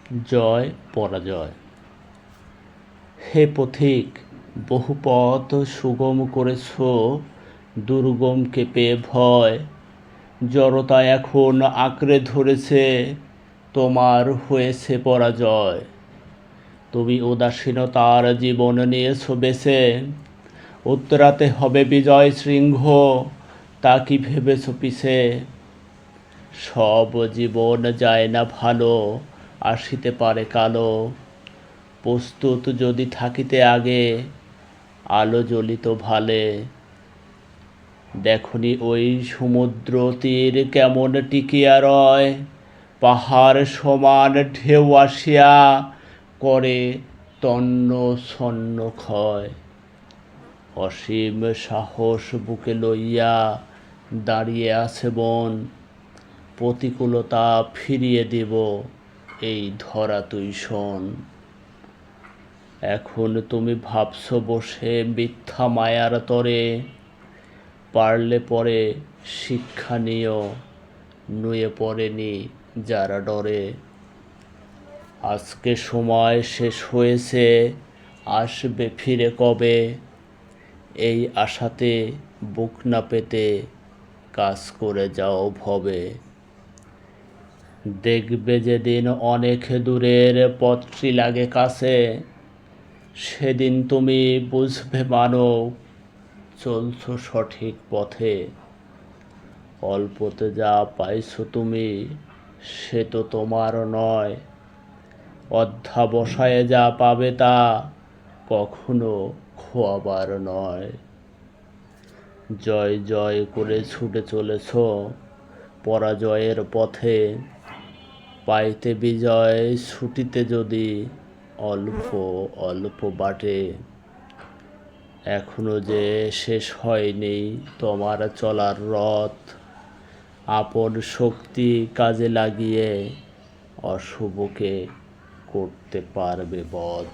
জয় পরাজয়। হে পথিক, বহু পথ সুগম করেছ, দুর্গমকে পেয়ে ভয়। জড়তা এখন আঁকড়ে ধরেছে, তোমার হয়েছে পরাজয়। তুমি উদাসীনতার জীবন নিয়েছ বেছে, উত্তরাতে হবে বিজয় শৃঙ্গ, তা কি ভেবেছ পিছে? সব জীবন যায় না ভালো, আসিতে পারে কালো। প্রস্তুত যদি থাকিতে আগে, আলো জ্বলিত ভালে। দেখনি ওই সমুদ্র তীর কেমন টিকিয়া রয়, পাহাড় সমান ঢেউ আসিয়া করে তন্ন ছন্ন ক্ষয়। অসীম সাহস বুকে লইয়া দাঁড়িয়ে আছে মন, প্রতিকূলতা ফিরিয়ে দিব এই ধরা তুই শোন। এখন তুমি ভাবছ বসে মিথ্যা মায়ার তরে, পারলে পরে শিক্ষা নিও, নুয়ে পড়েনি যারা ডরে। আজকে সময় শেষ হয়েছে, আসবে ফিরে কবে? এই আশাতে বুক না পেতে কাজ করে যাও ভবে। দেখবে যেদিন অনেক দূরের পথটি লাগে কাছে, সেদিন তুমি বুঝবে মানব, চলছ সঠিক পথে। অল্পতে যা পাইছো তুমি, সে তো তোমার নয়। অধ্যবসায়ে যা পাবে তা কখনো খোয়াবার নয়। জয় জয় করে ছুটে চলেছ পরাজয়ের পথে, পাইতে বিজয় ছুটিতে যদি অল্প অল্প বাটে। এখনো যে শেষ হয়নি তোমার চলার রথ, আপন শক্তি কাজে লাগিয়ে অশুভকে করতে পারবে বধ।